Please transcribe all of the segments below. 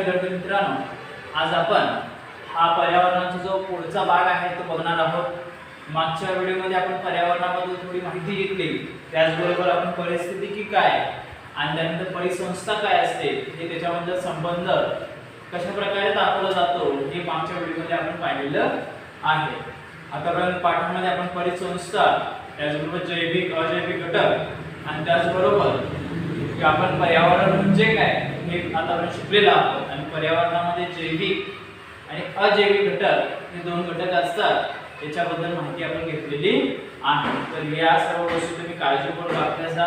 विद्यार्थी मित्रांनो, आज आपण हा पर्यावरणाचा जो पुढचा भाग आहे तो बघणार आहोत। मागच्या व्हिडिओमध्ये आपण पर्यावरणाबद्दल थोडी माहिती घेतली, त्याचबरोबर आपण परिस्थितिकी काय आणि त्यानंतर परिसंस्था काय असते हे त्याच्यामधला संबंध कशा प्रकारे दाखवला जातो हे मागच्या व्हिडिओमध्ये आपण पाहिलेलं आहे। आतापर्यंत पाठामध्ये आपण परिसंस्था, त्याचबरोबर जैविक अजैविक घटक आणि त्याचबरोबर आपण पर्यावरण म्हणजे काय हे आतापर्यंत शिकलेलो आहोत। आणि पर्यावरणामध्ये जैविक आणि अजैविक घटक हे दोन घटक असतात याच्याबद्दल माहिती आपण घेतलेली आहे। तर या सर्व गोष्टी तुम्ही काळजीपूर्वक अभ्यासा।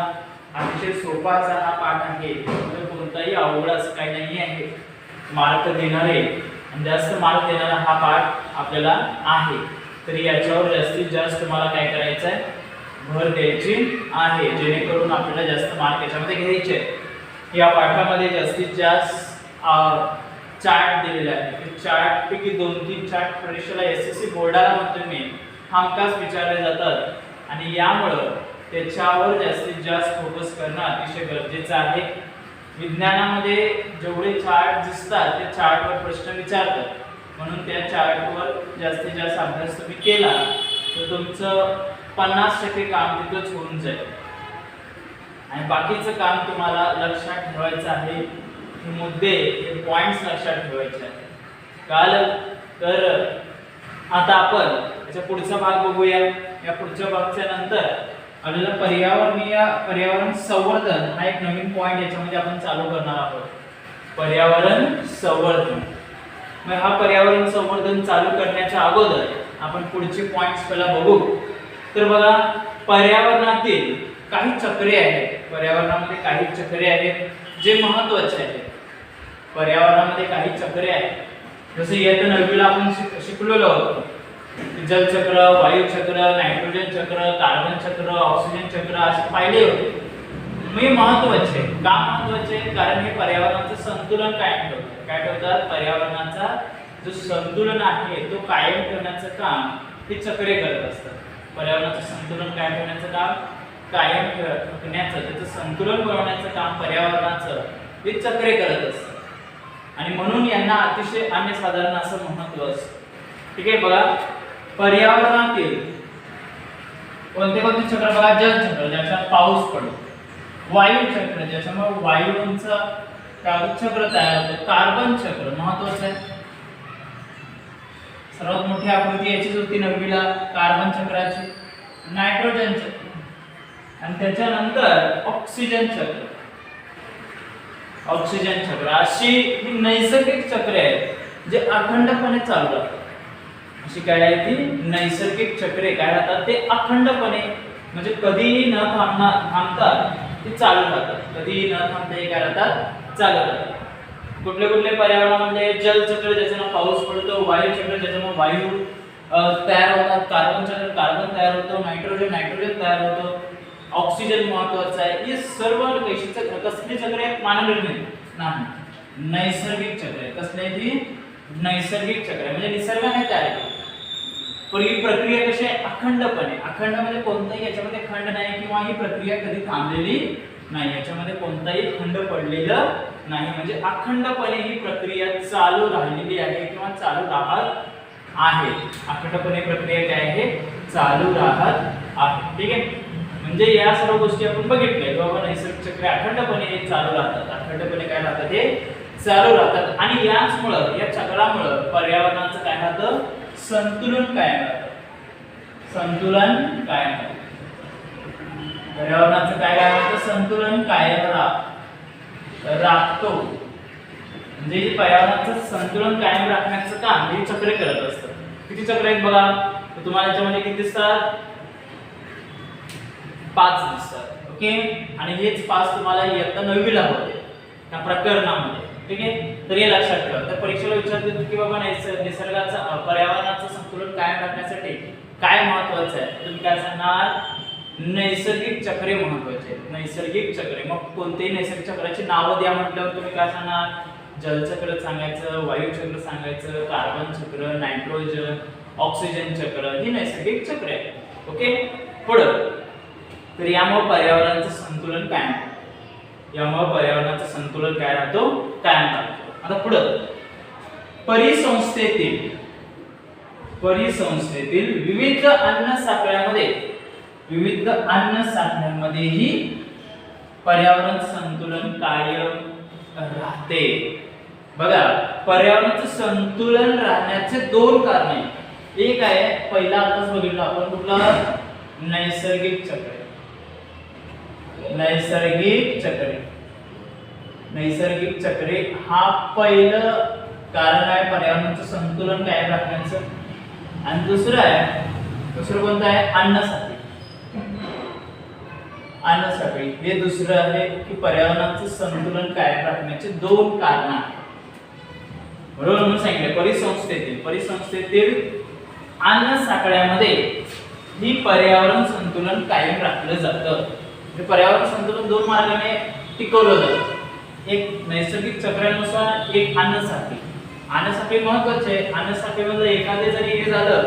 अतिशय सोपा असा हा पाठ आहे, तर कोणताही अवघड असं काही नाही आहे। मार्क देणारे आणि जास्त मार्क देणारा हा पाठ आपल्याला आहे, तरी याच्यावर जास्तीत जास्त तुम्हाला काय करायचं आहे, भर द्यायची आहे, जेणेकरून आपल्याला जास्त मार्क याच्यामध्ये घ्यायचे। या पाठामध्ये जास्तीत जास्त चार्ट दिलेले आहे, ते चार्ट पैकी 2-3 चार्ट परीक्षेला एसएससी बोर्डाला म्हणतो मी हमखास विचारले जातात आणि यामुळे त्याच्यावर जास्तीत जास्त फोकस करणं अतिशय गरजेचं आहे। विज्ञानामध्ये जेवढे चार्ट दिसतात त्या चार्टवर प्रश्न विचारतात, म्हणून त्या चार्टवर जास्तीत जास्त अभ्यास तुम्ही केला तर तुमचं 50% काम तिथंच होऊन जाईल आणि बाकीचं काम तुम्हाला लक्षात ठेवायचं आहे। हे मुद्दे, हे पॉइंट्स लक्षात ठेवायचे आहेत। कळलं? तर आता आपण याचा पुढचा भाग बघूया। या पुढच्या भागाच्या नंतर आपल्याला पर्यावरण संवर्धन हा एक नवीन पॉइंट याच्यामध्ये आपण चालू करणार आहोत। पर्यावरण संवर्धन, मग हा पर्यावरण संवर्धन चालू करण्याच्या अगोदर आपण पुढचे पॉइंट्स पहिला बघू। तर बघा, पर्यावरणातील काही चक्रे आहेत, पर्यावरणामध्ये काही चक्रे आहेत जे महत्त्वाचे आहेत। पर्यावरणामध्ये काही चक्रे आहेत, जसे इयत्ता 9वीला आपण शिकलेलो होतो, जलचक्र, वायुचक्र, नायट्रोजन चक्र, कार्बन चक्र, ऑक्सिजन चक्र असे पाहिले होते। हे महत्त्वाचे का महत्त्वाचे? कारण हे पर्यावरणाचं संतुलन कायम ठेवतात। काय ठेवतात? पर्यावरणाचा जो संतुलन आहे तो कायम ठेवण्याचं काम हे चक्रे करत असतात। पर्यावरणाचं संतुलन कायम ठेवण्याचं काम, कायम ठेवण्याचं, त्याचं संतुलन बनवण्याचं काम पर्यावरणाचं हे चक्रे करत असतात आणि म्हणून यांना अतिशय अनन्यसाधारण असं महत्त्व असतं। ठीक आहे, बघा पर्यावरणातील कोणते कोणते चक्र बघा, जलचक्र ज्याच्यात पाऊस पडतो, वायुचक्र ज्याच्यामुळे वायूंचं चक्र तयार होतं, कार्बन चक्र महत्त्वाचं आहे। सर्वात मोठी आकृती याचीच होती 9वीला कार्बन चक्राची, नायट्रोजन चक्र आणि त्याच्यानंतर ऑक्सिजन चक्र। ऑक्सिजन चक्र अशी ही नैसर्गिक चक्रे आहेत जे अखंडपणे चालू राहतात। अशी काय आहे ती नैसर्गिक चक्रे काय राहतात, ते अखंडपणे म्हणजे कधीही न थांबता ते चालू राहतात, कधीही न थांबता हे काय राहतात, चालू राहतात। कुठले कुठले पर्यावरणामध्ये जलचक्र ज्याच्यानं पाऊस पडतो, वायुचक्र ज्याच्यामुळे वायू तयार होतात, कार्बन चक्र कार्बन तयार होतो, नायट्रोजन तयार होतो, ऑक्सिजन महत्त्वाचा आहे। हे सर्व कैशी चक्र कसली चक्र आहेत? मानवनिर्मित नाही, नैसर्गिक चक्र आहे। कसली आहे ती? नैसर्गिक चक्र आहे, म्हणजे निसर्गाने तयार केली। पण ही प्रक्रिया कशी आहे? अखंडपणे, अखंड म्हणजे कोणताही याच्यामध्ये खंड नाही किंवा ही प्रक्रिया कधी थांबलेली नाही, याच्यामध्ये कोणताही खंड पडलेला नाही, म्हणजे अखंडपणे ही प्रक्रिया चालू राहिलेली आहे किंवा चालू राहत आहे। अखंडपणे प्रक्रिया काय आहे? चालू राहत आहे। ठीक आहे, म्हणजे या सर्व गोष्टी आपण बघितल्या बाबा, नैसर्गिक चक्र अखंडपणे चालू राहतात, अखंडपणे काय राहतात, हे चालू राहतात आणि याचमुळं, या चक्रामुळं पर्यावरणाचं काय राहतं, संतुलन कायम राहतं। संतुलन कायम राहतं, पर्यावरणाचं काय राहतं, संतुलन कायम राखतो। म्हणजे पर्यावरणाचं संतुलन कायम राखण्याचं काम हे चक्र करत असतात। किती चक्र आहेत बघा, तर तुम्हाला याच्यामध्ये किती दिसतात? 5 दिसतात। ओके, आणि हेच 5 तुम्हाला इयत्ता 9वीला होते त्या प्रकरणामध्ये। ठीक आहे, तर हे लक्षात ठेवा। तर परीक्षेला विचारते की बाबा निसर्गाचं पर्यावरणाचं संतुलन कायम राखण्यासाठी काय महत्त्वाचं आहे, तुम्ही काय सांगणार? नैसर्गिक चक्रे महत्त्वाचे आहेत, नैसर्गिक चक्रे। मग कोणतेही नैसर्गिक चक्राची नावं द्या म्हटल्यावर तुम्ही काय सांगणार? जलचक्र सांगायचं, वायुचक्र सांगायचं, कार्बन चक्र, नायट्रोजन, ऑक्सिजन चक्र, ही नैसर्गिक चक्र आहेत। ओके, पुढं तर यामुळे पर्यावरणाचं संतुलन कायम, यामुळे पर्यावरणाचं संतुलन काय राहतो, कायम राहतो। आता पुढं परिसंस्थेतील विविध अन्न साखळ्यांमध्येही पर्यावरण संतुलन कायम राहते. बघा, पर्यावरणाचं संतुलन राहण्याचे दोन कारण आहेत. एक आहे, पहिला आताच बघितलं आपण, कुठला? नैसर्गिक चक्र. नैसर्गिक चक्रे हा पहिलं कारण आहे पर्यावरणाचं संतुलन कायम राखण्याचं. आणि दुसरं कोणतं आहे? अन्न साखळी. हे दुसरं आहे की पर्यावरणाचं संतुलन कायम राखण्याचे दोन कारण आहेत. बरोबर म्हणून सांगितलं. परिसंस्थेतील अन्न साखळ्यामध्ये ही पर्यावरण संतुलन कायम राखलं जातं. पर्यावरण संतुलन दोन मार्गाने टिकवलं जातं. एक नैसर्गिक चक्रानुसार, एक अन्न साखळी महत्वाचे आहे. अन्न साखळीमध्ये एखादे जरी हे झालं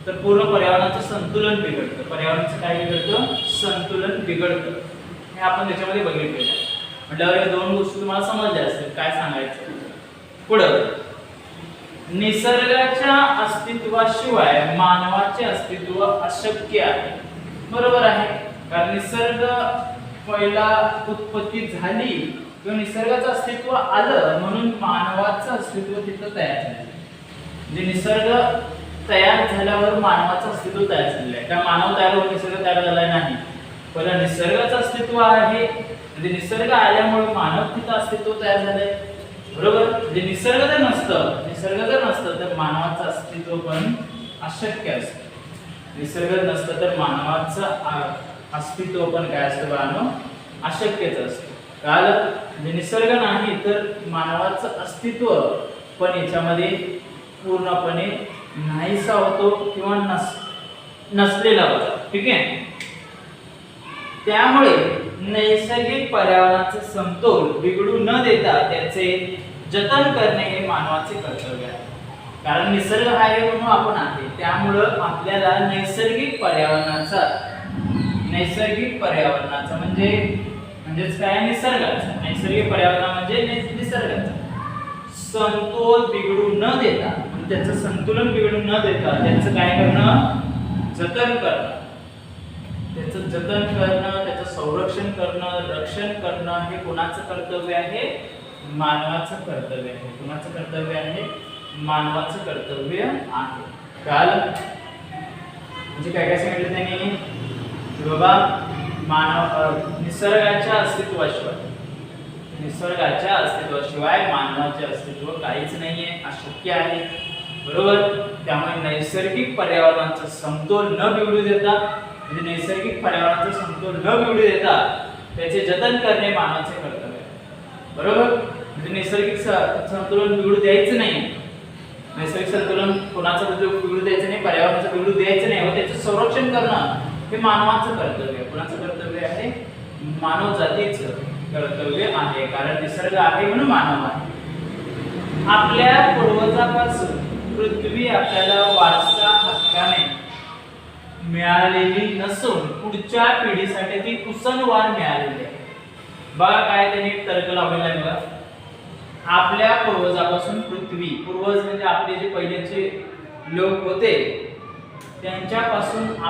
तर पूर्ण पर्यावरणाचं संतुलन बिघडतं. पर्यावरणाचं काय बिघडतं? संतुलन बिघडतं. हे आपण त्याच्यामध्ये बघितलेलं आहे. म्हटल्यावर या दोन गोष्टी तुम्हाला समजल्या असतील काय सांगायचं. पुढं, निसर्गाच्या अस्तित्वाशिवाय मानवाचे अस्तित्व अशक्य आहे. बरोबर आहे, कारण निसर्ग पहिला उत्पत्ती झाली किंवा निसर्गाचं अस्तित्व आलं म्हणून मानवाचं अस्तित्व तिथं तयार झालं. म्हणजे निसर्ग तयार झाल्यावर मानवाचं अस्तित्व तयार झालेलं आहे. त्या मानव तयार होऊन निसर्ग तयार झाला नाही. पहिला निसर्गाचं अस्तित्व आहे, म्हणजे निसर्ग आल्यामुळे मानव तिथं अस्तित्व तयार झालंय. बरोबर, म्हणजे निसर्ग जर नसतं तर मानवाचं अस्तित्व पण अशक्य असतं. निसर्ग नसतं तर मानवाचं अस्तित्व पण काय असतं बाळांनो? अशक्यच असतं. म्हणजे निसर्ग नाही तर मानवाचं अस्तित्व पण याच्यामध्ये पूर्णपणे नाहीसा होतो किंवा नसलेला होता. ठीक आहे. त्यामुळे नैसर्गिक पर्यावरणाचे समतोल बिघडू न देता त्याचे जतन करणे हे मानवाचे कर्तव्य आहे. कारण निसर्ग आहे म्हणून आपण आहे, त्यामुळं आपल्याला नैसर्गिक पर्यावरणाचा म्हणजेच काय? निसर्गाचा. नैसर्गिक पर्यावरण म्हणजे निसर्गाचा समतोल बिघडू न देता, त्याचं संतुलन बिघडू न देता त्याचं काय करणं? जतन करणं. त्याचं संरक्षण करणं, रक्षण करणं हे कोणाचं कर्तव्य आहे? मानवाचं कर्तव्य आहे. कोणाचं कर्तव्य आहे? मानवाचं कर्तव्य आहे. काल म्हणजे काय सांगितलं त्यांनी? बाबा, निसर्गाच्या अस्तित्वाशिवाय मानवाचे अस्तित्व काहीच नाहीये, अशक्य आहे. बरोबर, त्यामुळे नैसर्गिक पर्यावरणाचा समतोल न बिघडू देता, म्हणजे नैसर्गिक पर्यावरणाचा समतोल न बिघडू देता त्याचे जतन करणे मानवाचे कर्तव्य आहे. बरोबर, म्हणजे नैसर्गिक संतुलन बिघडू द्यायचं नाही. नैसर्गिक संतुलन कोणाचं बिघडू द्यायचं नाही, पर्यावरणाचं बिघडू द्यायचं नाही, व त्याचं संरक्षण करणं हे मानवाचं कर्तव्य आहे. कोणाचं कर्तव्य आहे? मानव जातीचं कर्तव्य आहे. कारण निसर्ग आहे म्हणून मानव आहे. आपल्या पूर्वजापासून पृथ्वी आपल्याला वारसा हक्काने मिळालेली नसून पुढच्या पिढीसाठी ती उसनवार मिळालेली आहे. बघा काय त्यांनी तर्क लावलेला आहे. बघा, आपल्या पूर्वजापासून पृथ्वी, पूर्वज म्हणजे आपले जे पहिलेचे लोक होते त्यांच्यापासून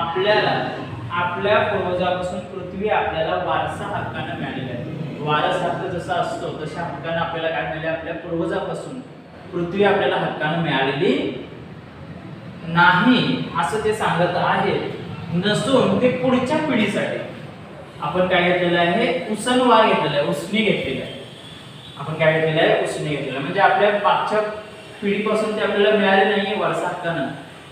आपल्या पूर्वजापासून पृथ्वी आपल्याला वारसा हक्काने मिळालेली आहे. वारस हक्क जसा असतो तशा हक्काने आपल्याला काय मिळाले? आपल्या पूर्वजापासून पृथ्वी आपल्याला हक्काने मिळालेली नाही असं ते सांगत आहे. नसून ते पुढच्या पिढीसाठी आपण काय घेतलेलं आहे? उसनवार घेतलेला आहे, उसनी घेतलेला आहे. आपण काय घेतलेलं आहे? उसनी घेतलेलं आहे. म्हणजे आपल्या मागच्या पिढीपासून ते आपल्याला मिळाले नाहीये वारसा हक्काने,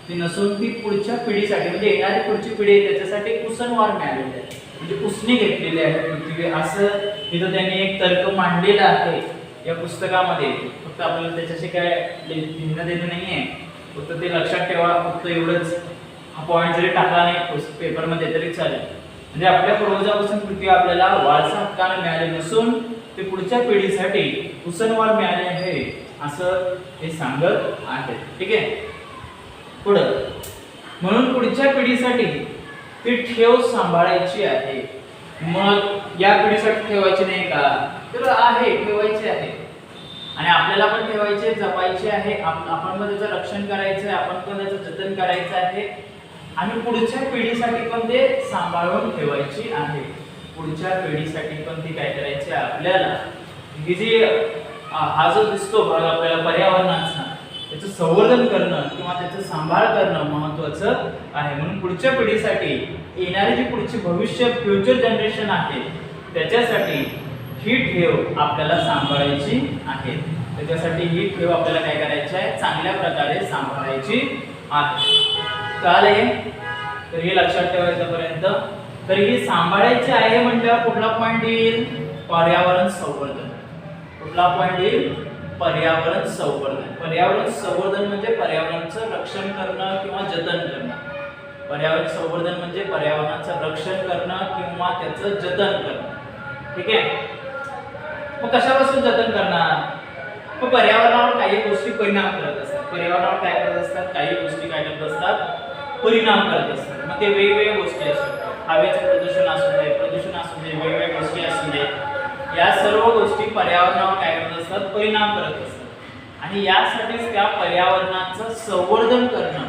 ते नसून ती पुढच्या पिढीसाठी म्हणजे येणारी पुढची पिढी आहे त्याच्यासाठी उसनवार मिळालेली आहे, म्हणजे उसनी घेतलेली आहे पृथ्वी. असं इथं त्यांनी एक तर्क मांडलेला आहे या पुस्तकामध्ये. फक्त आपल्याला त्याच्याशी काय भिन्न देणं नाहीये, फक्त ते लक्षात ठेवा. फक्त एवढंच हा पॉईंट जरी टाकला नाही पेपरमध्ये तरी चालेल. म्हणजे आपल्या पूर्वजापासून पृथ्वी आपल्याला वारसा हक्काने मिळाले नसून ते पुढच्या पिढीसाठी उसनवार मिळाले आहे असं हे सांगत आहे. ठीक आहे. पुढं, म्हणून पुढच्या पिढीसाठी ती ठेव सांभाळायची आहे. मग या पिढीसाठी ठेवायची नाही का? तर आहे, ठेवायची आहे. आणि आपल्याला पण ठेवायचे, जपायचे आहे, आपण पण त्याचं रक्षण करायचं आहे, आपण पण त्याचं जतन करायचं आहे आणि पुढच्या पिढीसाठी पण ते सांभाळून ठेवायची आहे. पुढच्या पिढीसाठी पण ती काय करायची आपल्याला, ही जी हा जो दिसतो भाग आपल्याला पर्यावरणाचा, त्याचं संवर्धन करणं किंवा त्याचं सांभाळ करणं महत्त्वाचं आहे. म्हणून पुढच्या पिढीसाठी, येणारी जी पुढची भविष्य फ्युचर जनरेशन आहे, त्याच्यासाठी ही ठेव आपल्याला सांभाळायची आहे. त्याच्यासाठी ही ठेव आपल्याला काय करायची आहे, चांगल्या प्रकारे सांभाळायची आहे. कळले? तर हे लक्षात ठेवायचं पर्यंत. तर ही सांभाळायची आहे म्हटल्यावर कुठला पॉइंट येईल, पर्यावरण संवर्धन. कुठला पॉइंट येईल, पर्यावरण संवर्धन. पर्यावरण संवर्धन म्हणजे पर्यावरणाचं रक्षण करणं किंवा जतन करणं. पर्यावरण संवर्धन म्हणजे पर्यावरणाचं रक्षण करणं किंवा त्याचं जतन करणं. ठीक आहे. मग कशापासून जतन करणार? मग पर्यावरणावर काही गोष्टी परिणाम करत असतात. पर्यावरणावर काय करत असतात, काही गोष्टी काय करत असतात, परिणाम करत असतात. मग ते वेगवेगळ्या गोष्टी असतात. हवेचं प्रदूषण असू दे, प्रदूषण असू दे, वेगवेगळ्या गोष्टी असू दे, या सर्व गोष्टी पर्यावरणावर काय करत असतात, परिणाम करत असतात. आणि यासाठीच त्या पर्यावरणाचं संवर्धन करणं,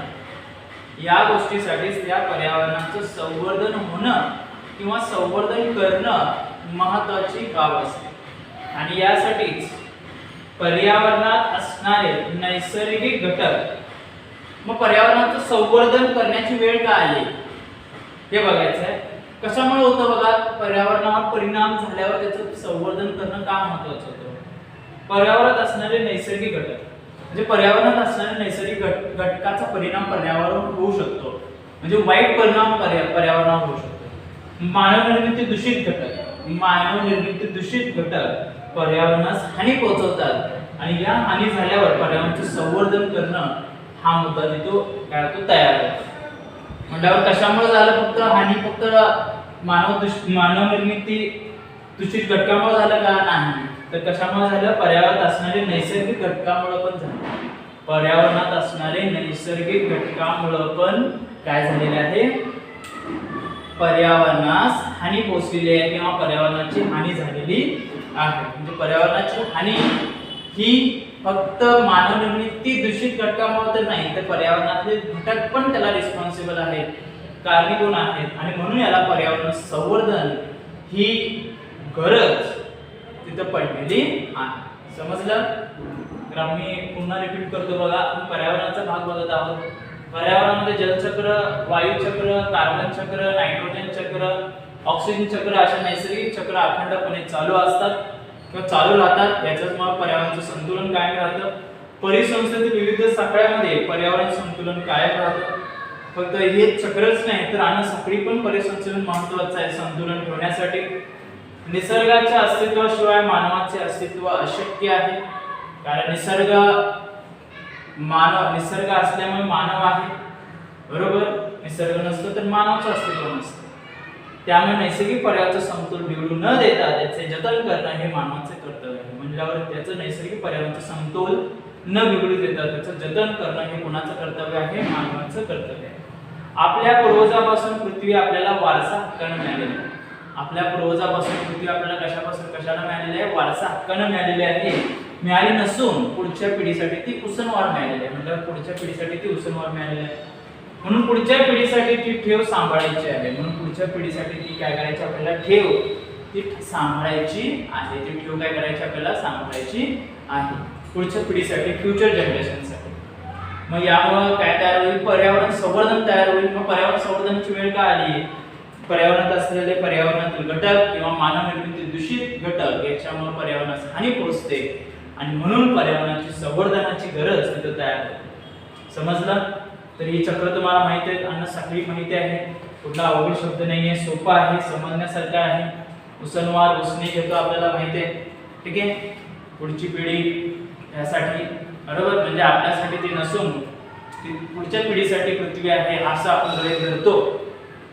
या गोष्टीसाठीच त्या पर्यावरणाचं संवर्धन होणं किंवा संवर्धन करणं महत्त्वाची बाब असते. आणि यासाठीच पर्यावरणात असणारे नैसर्गिक घटक, मग पर्यावरणाचं संवर्धन करण्याची वेळ का आली हे बघायचं आहे. कशामुळे होतं बघा, पर्यावरणावर परिणाम झाल्यावर त्याचं संवर्धन करणं का महत्त्वाचं होतं. पर्यावरणात असणारे नैसर्गिक घटक म्हणजे पर्यावरणात असणाऱ्या नैसर्गिक घटकाचा परिणाम पर्यावरणावर होऊ शकतो, म्हणजे वाईट परिणाम पर्यावरणावर होऊ शकतो. मानवनिर्मित दूषित घटक, मानवनिर्मित दूषित घटक पर्यावरणास हानी पोहोचवतात आणि या हानी झाल्यावर पर्यावरणाचे संवर्धन करणं हा मुद्दा तिथं काय होतो, तयार होतो. म्हटल्यावर कशामुळे झालं, फक्त हानी फक्त मानवनिर्मित दूषित घटकामुळे झालं का, नाही. तर कशामुळे झालं, पर्यावरणात असणारे नैसर्गिक घटकामुळे पण झालं. पर्यावरणात असणारे नैसर्गिक घटकामुळे पण काय झालेले आहे, पर्यावरणास हानी पोहोचलेली आहे किंवा पर्यावरणाची हानी झालेली आहे. म्हणजे पर्यावरणाची हानी ही फक्त मानवनिर्मित दूषित घटकामुळे तर नाही, तर पर्यावरणातले घटक पण त्याला रिस्पॉन्सिबल आहेत, कारणीभूत आहेत. आणि म्हणून याला पर्यावरण संवर्धन ही गरज तिथं पडलेली आहे. समजलं? तर आम्ही पुन्हा रिपीट करतो बघा. आपण पर्यावरणाचा भाग बघत आहोत. पर्यावरणामध्ये जलचक्र, वायुचक्र, कार्बन चक्र, नायट्रोजन चक्र, ऑक्सिजन चक्र अशा नैसर्गिक चक्र अखंडपणे चालू असतात किंवा चालू राहतात. याच्यामुळे पर्यावरणाचं संतुलन कायम राहतं. परिसंस्थेतील विविध साखळ्यामध्ये पर्यावरण संतुलन कायम राहतं. फक्त हे चक्रच नाही तर अन्न साखळी पण परिसंतुलन महत्त्वाचं आहे संतुलन ठेवण्यासाठी. निसर्गाच्या अस्तित्वाशिवाय मानवाचे अस्तित्व अशक्य आहे. कारण निसर्ग असल्यामुळे मानव आहे, बरोबर. निसर्ग नसतो तर मानवाचं अस्तित्व नसतं. त्यामुळे नैसर्गिक पर्यावरणाचं समतोल बिघडू न देता त्याचे जतन करणं हे मानवाचे कर्तव्य आहे. म्हणल्यावर त्याचं नैसर्गिक पर्यावरणाचं समतोल न बिघडू देता त्याचं जतन करणं हे कोणाचं कर्तव्य आहे, मानवाचं कर्तव्य आहे. आपल्या पूर्वजापासून पृथ्वी आपल्याला वारसा हक्काने मिळालेली आहे. आपल्या पूर्वजापासून पृथ्वी आपल्याला कशाला मिळालेली आहे, वारसा हक्काने मिळालेली आहे. मिळाली नसून पुढच्या पिढीसाठी ती उसनवार मिळालेली आहे. म्हणजे पुढच्या पिढीसाठी ती उसनवार मिळालेली आहे. म्हणून पुढच्या पिढीसाठी ती ठेव सांभाळायची आहे. म्हणून पुढच्या पिढीसाठी ती काय करायची, आपल्याला ठेव ती सांभाळायची आहे. ती ठेव काय करायची, आपल्याला सांभाळायची आहे पुढच्या पिढीसाठी, फ्युचर जनरेशनसाठी. मग यामुळे काय तयार होईल, पर्यावरण संवर्धन तयार होईल. मग पर्यावरण संवर्धनाची वेळ का आली, पर्यावरणात असलेले पर्यावरणातील घटक किंवा मानवनिर्मित दूषित घटक याच्यामुळे पर्यावरणास हानी पोहोचते आणि म्हणून पर्यावरणाची संवर्धनाची गरज तिथे तयार होते. समजलं? तर हे चक्र तुम्हाला माहिती आहे, अन्न साखळी माहिती आहे. कुठला अवघड शब्द नाहीये, सोपा आहे, समजण्यासारखा आहे. उसनवार उसने घेतो आपल्याला माहिती आहे. ठीक आहे. पुढची पिढी यासाठी, बरोबर, म्हणजे आपल्यासाठी ती नसून ती पुढच्या पिढीसाठी पृथ्वी आहे असं आपण गृहीत धरतो.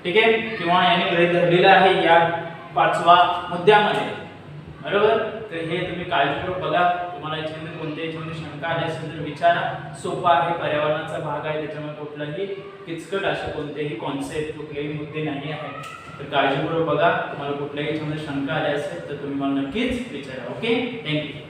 ठीक आहे, किंवा याने गृहीत धरलेलं आहे या 5व्या मुद्द्यामध्ये, बरोबर. तर हे तुम्ही काळजीपूर्वक बघा. तुम्हाला याच्यामध्ये कोणत्याही शंका आली असेल तर विचारा. सोपा आहे, पर्यावरणाचा भाग आहे, त्याच्यामुळे कुठलाही किचकट असे कोणतेही कॉन्सेप्ट, कुठलेही मुद्दे नाही आहेत. तर काळजीपूर्वक बघा. तुम्हाला कुठल्याही शंका आली असेल तर तुम्ही मला नक्कीच विचारा. Okay, thank you.